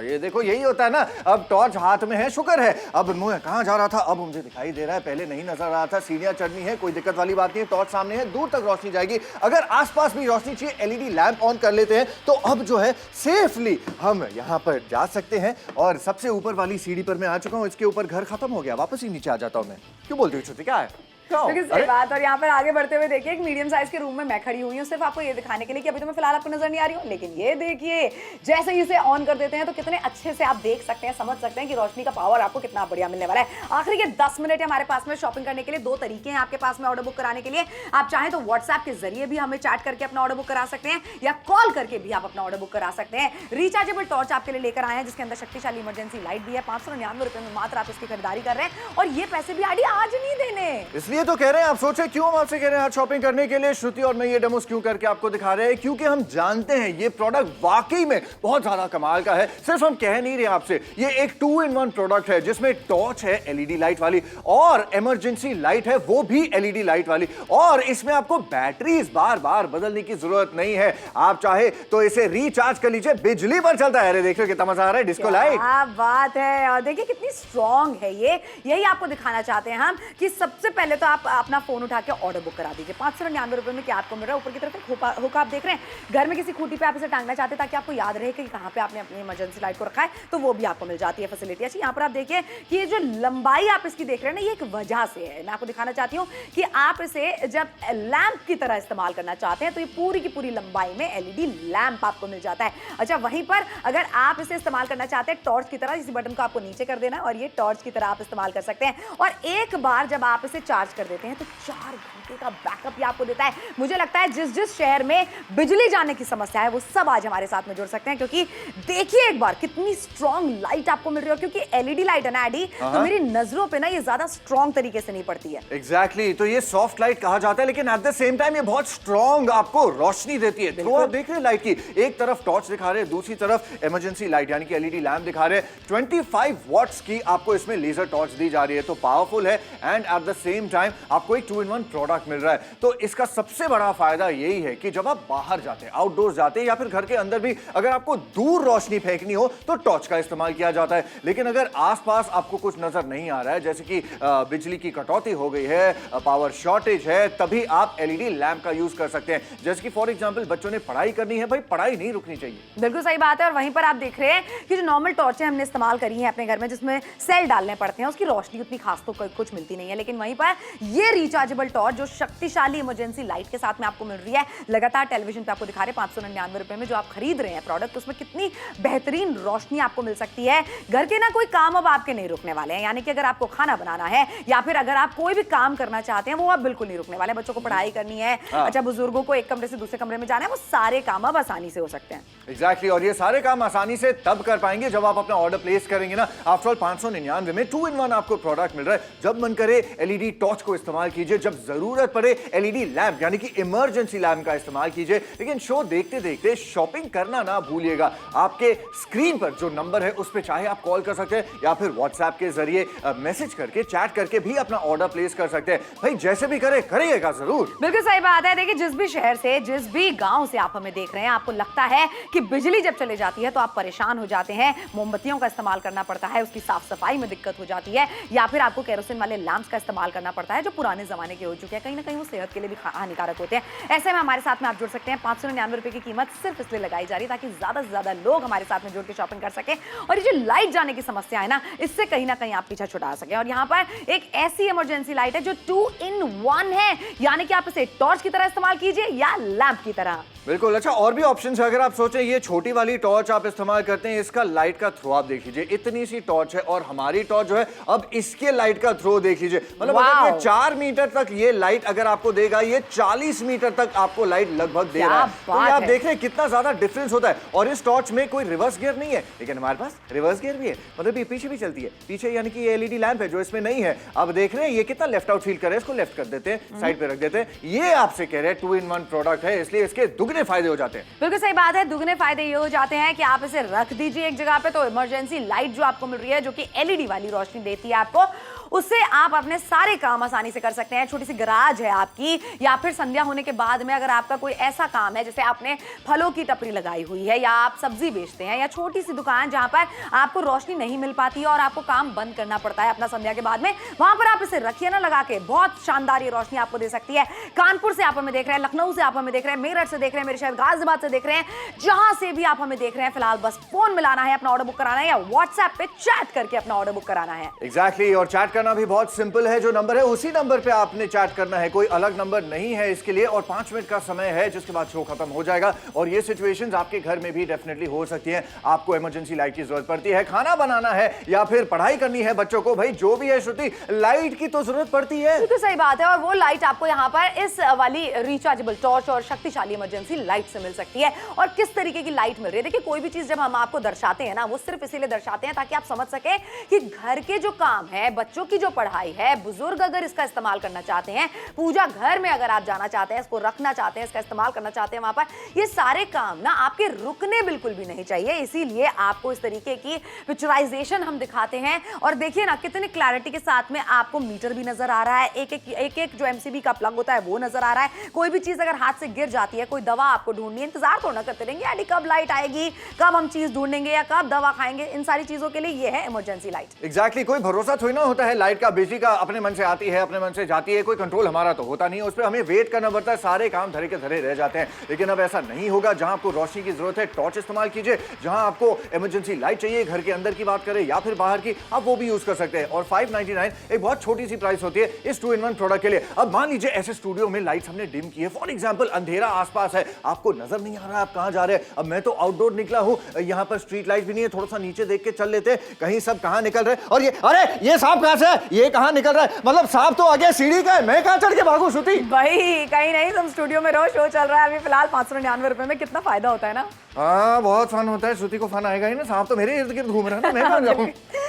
ये देखो, यही होता है ना। अब टॉर्च हाथ में है, शुक्र है। अब मैं कहाँ जा रहा था, अब मुझे दिखाई दे रहा है, पहले नहीं नजर आ रहा था। सीढ़ियां चढ़नी है, कोई दिक्कत वाली बात नहीं है, टॉर्च सामने है, दूर तक रोशनी जाएगी। अगर आसपास भी रोशनी चाहिए, एलईडी लैंप ऑन कर लेते हैं तो अब जो है सेफली हम यहाँ पर जा सकते हैं। और सबसे ऊपर वाली सीढ़ी पर मैं आ चुका हूँ, इसके ऊपर घर खत्म हो गया, वापस ही नीचे आ जाता हूँ मैं। क्यों बोलती हूँ श्रुति, क्या है? सही बात। और यहाँ पर आगे बढ़ते हुए देखिए, एक मीडियम साइज के रूम में मैं खड़ी हुई हूँ, सिर्फ आपको ये दिखाने के लिए कि अभी तो मैं फिलहाल आपको नजर नहीं आ रही हूँ, लेकिन ये देखिए, जैसे ही इसे ऑन कर देते हैं तो कितने अच्छे से आप देख सकते हैं, समझ सकते हैं कि रोशनी का पावर आपको कितना बढ़िया मिलने वाला है। आखिरी के 10 मिनट है हमारे पास में शॉपिंग करने के लिए। 2 तरीके हैं आपके पास में ऑर्डर बुक कराने के लिए। आप चाहें तो व्हाट्सएप के जरिए भी हमें चैट करके अपना ऑर्डर बुक करा सकते हैं, या कॉल करके भी आप अपना ऑर्डर बुक करा सकते हैं। रिचार्जेबल टॉर्च आपके लिए लेकर आए हैं, जिसके अंदर शक्तिशाली इमरजेंसी लाइट भी है। 599 रुपए में मात्र आप इसकी खरीदारी कर रहे हैं, और ये पैसे भी आईडी आज नहीं देने। इसलिए इसलिए तो कह रहे हैं, आप सोचे क्यों हम आपसे कह रहे हैं आज शॉपिंग करने के लिए। श्रुति और मैं ये डेमोस क्यों करके आपको दिखा रहे हैं, क्योंकि हम जानते हैं ये प्रोडक्ट वाकई में बहुत ज्यादा कमाल का है। सिर्फ हम कह नहीं रहे आपसे, ये एक 2-in-1 प्रोडक्ट है जिसमें टॉर्च है एलईडी लाइट वाली और इमरजेंसी लाइट है वो भी एलईडी लाइट वाली, और इसमें आपको बैटरीज बार बार बदलने की जरूरत नहीं है। आप चाहे तो इसे रिचार्ज कर लीजिए, बिजली पर चलता है। अरे देखिए कितना मजा आ रहा है, डिस्को लाइट। क्या बात है, और देखिए कितनी स्ट्रॉन्ग है ये। यही आपको दिखाना चाहते हैं हम कि सबसे पहले तो आप अपना फोन उठा के ऑर्डर बुक करा दीजिए। 599 रुपए में क्या आपको मिल रहा है। ऊपर की तरफ एक हुक आप देख रहे हैं, घर में किसी खूंटी पे आप इसे टांगना चाहते हैं ताकि आपको याद रहे कि कहां पे आपने अपनी इमरजेंसी लाइट को रखा है, तो वो भी आपको मिल जाती है फैसिलिटी। अच्छा, यहाँ पर आप देखिए कि ये जो लंबाई आप इसकी देख रहे हैं ना, ये एक वजह से है। मैं आपको दिखाना चाहती हूँ कि आप इसे जब लैंप की तरह इस्तेमाल करना चाहते हैं तो ये पूरी की पूरी लंबाई में एलईडी लैंप आपको मिल जाता है। अच्छा, वहीं पर अगर आप इसे इस्तेमाल करना चाहते हैं टॉर्च की तरह, इसी बटन को आपको नीचे कर देना है और ये टॉर्च की तरह आप इस्तेमाल कर सकते हैं। और एक बार जब आप इसे चार्ज कर देते हैं तो 4 घंटे का बैकअप ये आपको देता है। मुझे लगता है जिस जिस शहर में बिजली जाने की समस्या है वो सब आज हमारे साथ में जुड़ सकते हैं, क्योंकि देखिए एक बार कितनी स्ट्रॉन्ग लाइट आपको मिल रही है। क्योंकि एलईडी लाइट है ना एडी, तो मेरी नजरों पे ना ये ज्यादा स्ट्रॉन्ग तरीके से नहीं पड़ती है। एग्जैक्टली, तो ये सॉफ्ट लाइट कहा जाता है, लेकिन एट द सेम टाइम ये बहुत स्ट्रॉन्ग आपको रोशनी देती है। तो आप देख रहे हैं लाइट की, एक तरफ टॉर्च दिखा रहे हैं, दूसरी तरफ इमरजेंसी लाइट यानी कि एलईडी लैंप दिखा रहे हैं। 25 वॉट्स की आपको इसमें लेजर टॉर्च दी जा रही है, तो पावरफुल है and eight the same time आपको एक 2-in-1 प्रोडक्ट मिल रहा है। तो इसका सबसे बड़ा फायदा यही है कि जब आप बाहर जाते हैं, आउटडोर जाते हैं या फिर घर के अंदर भी अगर आपको दूर रोशनी फेंकनी हो तो टॉर्च का इस्तेमाल किया जाता है। लेकिन अगर आसपास आपको कुछ नजर नहीं आ रहा है, जैसे कि बिजली की कटौती हो गई है, पावर शॉर्टेज है, तभी आप एलईडी लैंप का यूज कर सकते हैं। जैसे कि फॉर एग्जांपल बच्चों ने पढ़ाई करनी है, भाई पढ़ाई नहीं रुकनी चाहिए। बिल्कुल सही बात है। और वहीं पर आप देख रहे हैं कि जो नॉर्मल टॉर्चें हमने इस्तेमाल करी हैं अपने घर में, जिसमें सेल डालने पड़ते हैं, उसकी रोशनी उतनी खास तो कुछ मिलती नहीं है। लेकिन वहीं पर ये रिचार्जेबल टॉर्च जो शक्तिशाली इमरजेंसी लाइट के साथ में आपको मिल रही है, लगातार टेलीविजन पे आपको दिखा रहे हैं 599 रुपए में जो आप खरीद रहे हैं प्रोडक्ट, उसमें कितनी बेहतरीन रोशनी आपको मिल सकती है। घर के ना कोई काम अब आपके नहीं रुकने वाले हैं, यानी कि अगर आपको खाना बनाना है या फिर अगर आप कोई भी काम करना चाहते हैं वो आप बिल्कुल नहीं रुकने वाले। बच्चों को पढ़ाई करनी है, अच्छा बुजुर्गों को एक कमरे से दूसरे कमरे में जाना है, वो सारे काम अब आसानी से हो सकते हैं। एग्जैक्टली, और ये सारे काम आसानी से तब कर पाएंगे जब आप अपना ऑर्डर प्लेस करेंगे ना। आफ्टर ऑल 599 में 2-in-1 आपको प्रोडक्ट मिल रहा है। जब मन करे एलईडी टॉर्च को इस्तेमाल कीजिए, जब जरूरत पड़े एलईडी लैंप यानी कि इमरजेंसी लैंप का इस्तेमाल कीजिए। लेकिन शो देखते देखते शॉपिंग करना ना भूलिएगा। आपके स्क्रीन पर जो नंबर है उस पर चाहे आप कॉल कर सकते हैं या फिर व्हाट्सएप के जरिए मैसेज करके, चैट करके भी अपना ऑर्डर प्लेस कर सकते हैं। भाई जैसे भी करे करिएगा जरूर। बिल्कुल सही बात है। देखिए जिस भी शहर से, जिस भी गांव से आप हमें देख रहे हैं, आपको लगता है कि बिजली जब चली जाती है तो आप परेशान हो जाते हैं, मोमबत्तियों का इस्तेमाल करना पड़ता है, उसकी साफ सफाई में दिक्कत हो जाती है, या फिर आपको केरोसिन वाले लैंप्स का इस्तेमाल करना पड़ता है जो पुराने जमाने के हो चुके हैं, कहीं ना कहीं वो सेहत के लिए भी हानिकारक होते हैं। ऐसे में हमारे साथ में आप जुड़ सकते हैं। 599 रुपए की कीमत सिर्फ इसलिए लगाई जा रही है ताकि ज्यादा से ज्यादा लोग हमारे साथ में जुड़ के शॉपिंग कर सके, और ये जो लाइट जाने की समस्या है ना, इससे कहीं ना कहीं आप पीछा छुड़ा सके। और यहाँ पर एक ऐसी इमरजेंसी लाइट है जो 2-in-1 है, यानी कि आप इसे टॉर्च की तरह इस्तेमाल कीजिए या लैंप की तरह। बिल्कुल। अच्छा, और भी ऑप्शंस है। अगर आप सोचें ये छोटी वाली टॉर्च आप इस्तेमाल करते हैं, इसका लाइट का थ्रो आप देख लीजिए, इतनी सी टॉर्च है, और हमारी टॉर्च जो है अब इसके लाइट का थ्रो देख लीजिए, मतलब अगर 4 मीटर तक ये लाइट अगर आपको देगा, ये 40 मीटर तक आपको लाइट लगभग दे रहा है। तो ये आप देख रहे हैं कितना ज्यादा डिफरेंस होता है। और इस टॉर्च में कोई रिवर्स गियर नहीं है, लेकिन हमारे पास रिवर्स गियर भी है, मतलब ये पीछे भी चलती है। पीछे यानी कि ये एलईडी लैंप है जो इसमें नहीं है। अब देख रहे हैं ये कितना लेफ्ट आउट फील कर रहे हैं, इसको लेफ्ट कर देते हैं, साइड पे रख देते हैं। ये आपसे कह रहे हैं 2-in-1 प्रोडक्ट है, इसलिए इसके दुगने फायदे हो जाते हैं। बिल्कुल सही बात है। दुगने फायदे ये हो जाते हैं कि आप इसे रख दीजिए एक जगह पे, तो इमरजेंसी लाइट जो आपको मिल रही है, जो कि एलईडी वाली रोशनी देती है आपको, उससे आप अपने सारे काम आसानी से कर सकते हैं। छोटी सी गराज है आपकी, या फिर संध्या होने के बाद में अगर आपका कोई ऐसा काम है जैसे आपने फलों की टपरी लगाई हुई है, या आप सब्जी बेचते हैं, या छोटी सी दुकान जहां पर आपको रोशनी नहीं मिल पाती है और आपको काम बंद करना पड़ता है अपना संध्या के बाद में, वहां पर आप इसे रखिए ना लगा के, बहुत शानदार ये रोशनी आपको दे सकती है। कानपुर से आप हमें देख रहे हैं, लखनऊ से आप हमें देख रहे हैं, मेरठ से देख रहे हैं, मेरे शहर गाजियाबाद से देख रहे हैं, जहां से भी आप हमें देख रहे हैं, फिलहाल बस फोन मिलाना है, अपना ऑर्डर बुक कराना है, या व्हाट्सएप पे चैट करके अपना ऑर्डर बुक कराना है। एग्जैक्टली, और चैट करना भी बहुत सिंपल है। जो नंबर है उसी नंबर पे आपने चैट करना है, कोई अलग नंबर नहीं है इसके लिए। और 5 मिनट का समय है जिसके बाद शो खत्म हो जाएगा। और ये सिचुएशंस आपके घर में भी डेफिनेटली हो सकती हैं। आपको इमरजेंसी लाइट की जरूरत पड़ती है, खाना बनाना है या फिर पढ़ाई करनी है बच्चों को, भाई जो भी है श्रुति, लाइट की तो जरूरत पड़ती है। बिल्कुल सही बात है। और वो लाइट आपको यहाँ पर इस वाली रिचार्जेबल टॉर्च और शक्तिशाली इमरजेंसी लाइट से मिल सकती है। और किस तरीके की लाइट मिल रही है, देखिए कोई भी चीज जब हम आपको दर्शाते हैं ना, वो सिर्फ इसीलिए दर्शाते हैं ताकि आप समझ सके कि घर के जो काम है, बच्चों की जो पढ़ाई है, बुजुर्ग अगर इसका इस्तेमाल करना चाहते हैं, पूजा घर में अगर आप जाना चाहते हैं, इसको रखना चाहते हैं, इसका इस्तेमाल करना चाहते हैं वहां पर, ये सारे काम ना आपके रुकने बिल्कुल भी नहीं चाहिए। इसीलिए आपको इस तरीके की पिक्चराइजेशन हम दिखाते हैं और देखिए ना कितनी क्लैरिटी के साथ में आपको मीटर भी नजर आ रहा है, एक जो एमसीबी का प्लग होता है वो नजर आ रहा है। कोई भी चीज अगर हाथ से गिर जाती है, कोई दवा आपको ढूंढनी है, इंतजार थोड़ा करते रहेंगे यानी कब लाइट आएगी, कब हम चीज ढूंढेंगे या कब दवा खाएंगे। इन सारी चीजों के लिए ये है इमरजेंसी लाइट। एग्जैक्टली कोई भरोसा थोड़ी ना होता है लाइट का, बिजली का अपने मन से आती है, अपने मन से जाती है, कोई कंट्रोल हमारा तो होता नहीं है, उस पर हमें वेट करना पड़ता है, सारे काम धरे के धरे रह जाते हैं। लेकिन अब ऐसा नहीं होगा, जहां आपको रोशनी की जरूरत है टॉर्च इस्तेमाल कीजिए, जहां आपको इमरजेंसी लाइट चाहिए घर के अंदर की बात करें या फिर बाहर की, आप वो भी यूज कर सकते हैं। और 599 एक बहुत छोटी सी प्राइस होती है इस 2-in-1 प्रोडक्ट के लिए। अब मान लीजिए ऐसे स्टूडियो में लाइट्स हमने डिम की है, फॉर एग्जांपल अंधेरा आसपास है, आपको नजर नहीं आ रहा आप कहां जा रहे हैं। अब मैं तो आउटडोर निकला हूं, यहां पर स्ट्रीट लाइट भी नहीं है, थोड़ा सा नीचे देख के चल लेते हैं कहीं सब कहां निकल रहे हैं। और ये अरे ये सांप कहां से है, ये कहां निकल रहा है, मतलब सांप तो आगे सीढ़ी का है, मैं कहां चढ़ के भागूं श्रुति। भाई कहीं नहीं, तुम स्टूडियो में रहो, शो चल रहा है अभी फिलहाल 599 रुपए में, कितना फायदा होता है ना। हाँ बहुत फन होता है, श्रुति को फन आएगा ही ना, सांप तो मेरे इर्द गिर्द घूम रहा है ना, मैं कहां जाऊं।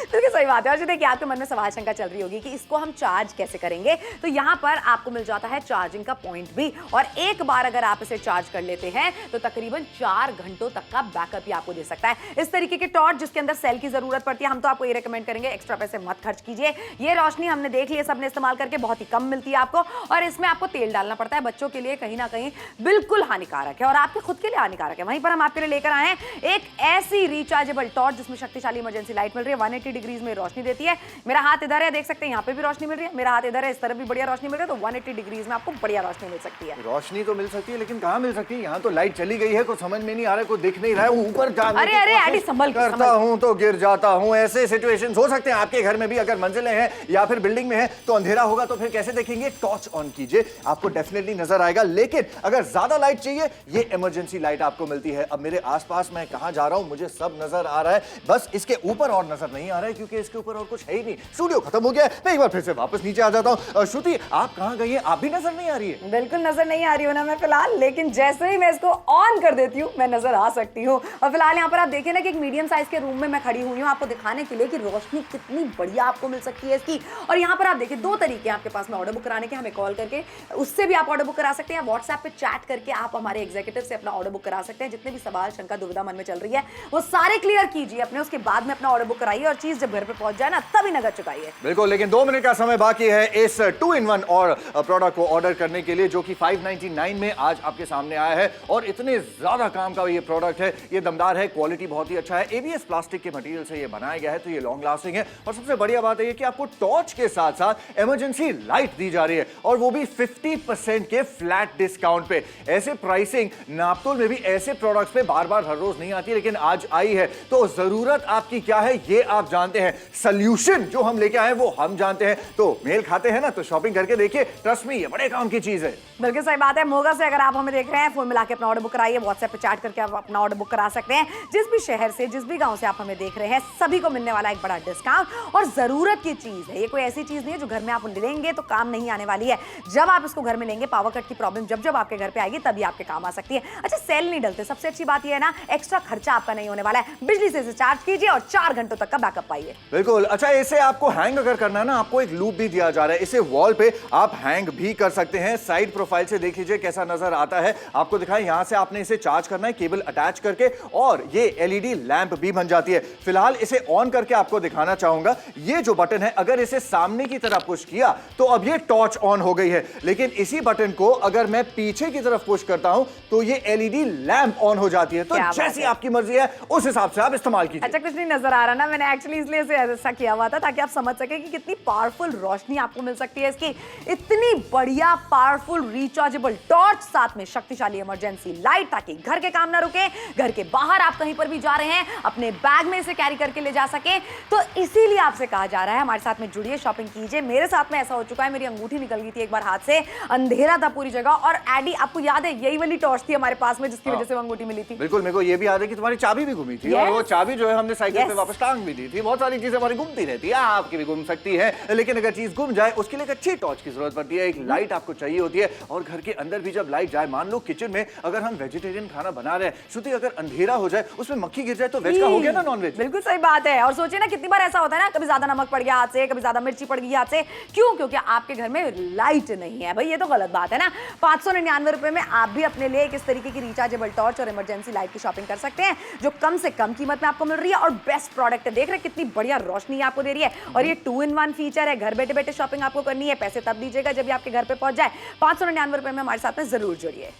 बिल्कुल सही बात है। और जो देखिए आपके मन में सवाल शंका चल रही होगी कि इसको हम चार्ज कैसे करेंगे, तो यहाँ पर आपको मिल जाता है चार्जिंग का पॉइंट भी, और एक बार अगर आप इसे चार्ज कर लेते हैं तो तकरीबन 4 घंटों तक का बैकअप ही आपको दे सकता है। इस तरीके के टॉर्च जिसके अंदर सेल की जरूरत पड़ती है, हम तो आपको ये रेकमेंड करेंगे एक्स्ट्रा पैसे मत खर्च कीजिए। ये रोशनी हमने देख ली है, सबने इस्तेमाल करके बहुत ही कम मिलती है आपको, और इसमें आपको तेल डालना पड़ता है, बच्चों के लिए कहीं ना कहीं बिल्कुल हानिकारक है और आपके खुद के लिए हानिकारक है। वहीं पर हम आपके लिए लेकर आए हैं एक ऐसी रिचार्जेबल टॉर्च जिसमें शक्तिशाली इमरजेंसी लाइट मिल रही है, 180 डिग्रीज में रोशनी देती है। मेरा हाथ इधर है, देख सकते हैं यहाँ पे भी रोशनी मिल रही है, मेरा हाथ इधर है, इस तरफ भी बढ़िया रोशनी मिल रही है, तो 180 डिग्रीज में आपको बढ़िया रोशनी मिल सकती है। रोशनी तो मिल सकती है लेकिन कहाँ मिल सकती है, यहाँ तो लाइट चली गई है, कुछ समझ में नहीं आ रहा है, कुछ दिख नहीं रहा है, ऊपर जाने अरे अरे एडी संभल करता हूँ तो गिर जाता हूँ। ऐसे सिचुएशंस हो सकते हैं आपके घर में भी, अगर मंजिलें हैं या फिर बिल्डिंग में है तो अंधेरा होगा तो फिर कैसे देखेंगे। टॉर्च ऑन कीजिए, आपको डेफिनेटली नजर आएगा। लेकिन अगर ज्यादा लाइट चाहिए, ये इमरजेंसी लाइट आपको मिलती है। अब मेरे आसपास मैं कहां जा रहा हूं मुझे सब नजर आ रहा है, बस इसके ऊपर और नजर नहीं आ रहा है क्योंकि इसके ऊपर और कुछ है ही नहीं। स्टूडियो खत्म हो गया, मैं एक बार फिर से वापस नीचे आ जाता हूं। श्रुति आप कहां गई है, आप भी नजर नहीं आ रही है। बिल्कुल नजर नहीं आ रही हूं ना मैं फिलहाल, लेकिन जैसे ही मैं इसको ऑन कर देती हूँ मैं नजर आ सकती हूँ। और फिलहाल यहाँ पर आप देखिए ना कि एक मीडियम साइज के रूम में मैं खड़ी हुई हूँ आपको दिखाने के लिए कि रोशनी कितनी बढ़िया आपको मिल सकती है इसकी। और यहाँ पर आप देखिए 2 तरीके हैं आपके पास में ऑर्डर बुक कराने के, हमें कॉल करके उससे भी आप ऑर्डर बुक करा सकते हैं, व्हाट्सएप पे चैट करके आप हमारे एग्जीक्यूटिव से अपना ऑर्डर बुक करा सकते हैं। जितने भी सवाल शंका दुविधा मन में चल रही है वो सारे क्लियर कीजिए अपने, उसके बाद में अपना ऑर्डर बुक कराइए और चीज जब घर पे पहुंच जाए ना तभी नगद चुकाइए। बिल्कुल, लेकिन 2 मिनट का समय बाकी है इस 2-in-1 और प्रोडक्ट को ऑर्डर करने के लिए जो कि 599 में आज आपके सामने आया है। और इतने ज्यादा काम का ये प्रोडक्ट है, ये दमदार है, क्वालिटी बहुत ही अच्छा है, एबीएस प्लास्टिक के मटेरियल से ये बनाया गया है तो ये लॉन्ग लास्टिंग है। और सबसे बढ़िया बात है कि आपको टॉर्च के साथ साथ इमरजेंसी लाइट दी जा रही है और वो भी 50% के फ्लैट डिस्काउंट पे। ऐसे प्राइसिंग नापतोल में भी ऐसे प्रोडक्ट्स पे बार बार हर रोज नहीं आती, लेकिन आज आई है। तो जरूरत आपकी क्या है ये आप जानते हैं, सोल्यूशन जो हम लेके आए वो हम जानते हैं। तो मेल खाते हैं ना, तो शॉपिंग करके देखिए, ट्रस्ट मी ये बड़े काम की चीज है। बिल्कुल सही बात है। मोगा से अगर आप हमें देख रहे हैं, फोन मिला के अपना ऑर्डर बुक कराइए, व्हाट्सएप पे चैट करके आप अपना ऑर्डर बुक करा सकते हैं। जिस भी शहर से, जिस भी गांव से आप हमें देख रहे हैं, सभी को मिलने वाला एक बड़ा डिस्काउंट और जरूरत की चीज है। ये कोई ऐसी चीज नहीं है जो घर में आप लेंगे तो काम नहीं आने वाली है। जब आप इसको घर में लेंगे, पावर कट की प्रॉब्लम जब जब आपके घर पे आएगी तभी आपके काम आ सकती है। अच्छा, सेल नहीं डलते, सबसे अच्छी बात यह है ना, एक्स्ट्रा खर्चा आपका नहीं होने वाला है। बिजली से इसे चार्ज कीजिए और 4 घंटों तक का बैकअप पाइए। बिल्कुल। अच्छा, इसे आपको हैंग अगर करना है ना, आपको एक लूप भी दिया जा रहा है, इसे वॉल पे आप हैंग भी कर सकते हैं। साइड प्रोफाइल से देख लीजिए कैसा नजर आता है, आपको दिखाएं। यहां से आपने इसे चार्ज करना है केबल अटैच करके और ये एलईडी लैंप भी बन जाती है। फिलहाल इसे ऑन करके आपको दिखाना चाहूंगा। ये जो बटन है, अगर इसे सामने की तरफ पुश किया तो अब ये टॉर्च ऑन हो गई है, लेकिन इसी बटन को अगर मैं पीछे की तरफ पुश करता हूं तो ये एलईडी लैंप ऑन हो जाती है। तो जैसी आपकी मर्जी है उस हिसाब से आप इस्तेमाल कीजिए। अच्छा, कुछ नहीं नजर आ रहा ना, मैंने एक्चुअली इसलिए इसे ऐसा किया हुआ था ताकि आप समझ सके कि कितनी पावरफुल रोशनी आपको मिल सकती है इसकी। इतनी बढ़िया पावरफुल रिचार्जेबल टॉर्च, साथ में शक्तिशाली इमरजेंसी लाइट, ताकि घर के काम ना रुके, घर के बाहर आप कहीं पर भी जा रहे हैं अपने बैग में इसे कैरी करके ले जा सके। तो इसीलिए आपसे कहा जा रहा है हमारे साथ में जुड़िए, शॉपिंग कीजिए। मेरे साथ में ऐसा हो चुका है, मेरी अंगूठी निकल गई थी एक बार हाथ से, अंधेरा था पूरी जगह, और एडी आपको याद है यही वाली टॉर्च थी हमारे पास में जिसकी वजह से वो अंगूठी मिली थी। बिल्कुल, मेरे को ये भी याद है कि तुम्हारी चाबी भी घूमी थी और वो चाबी जो है हमने साइकिल पे वापस टांग भी दी थी। बहुत सारी चीजें हमारी घूमती रहती है, आपकी भी घूम सकती है, लेकिन अगर चीज घूम जाए उसके लिए एक अच्छी टॉर्च की जरूरत पड़ती है, एक लाइट आपको चाहिए होती है। और घर के अंदर भी जब लाइट जाए, मान लो किचन में अगर हम वेजिटेरियन खाना बना रहे हैं, श्रुति अगर अंधेरा हो जाए, उसमें मक्खी गिर जाए तो वेज का हो गया ना नॉन वेज। बिल्कुल सही बात है। और सोचिए ना कितनी बार ऐसा होता है ना, कभी ज्यादा नमक पड़ गया, हाथ से, कभी ज्यादा मिर्ची पड़ गई हाथ से। क्यों? क्योंकि आपके घर में लाइट नहीं है। भाई ये तो गलत बात है ना। 599 रुपए में आप भी अपने लिए एक इस तरीके की रिचार्जेबल टॉर्च और इमरजेंसी लाइट की शॉपिंग कर सकते हैं, जो कम से कम कीमत में आपको मिल रही है और बेस्ट प्रोडक्ट है। देख रहे कितनी बढ़िया रोशनी आपको दे रही है, और ये 2-in-1 फीचर है। घर बैठे बैठे शॉपिंग आपको करनी है, पैसे तब दीजिएगा जब ये आपके घर पे पहुंच जाए। 599 रुपए में हमारे साथ में जरूर जुड़िए।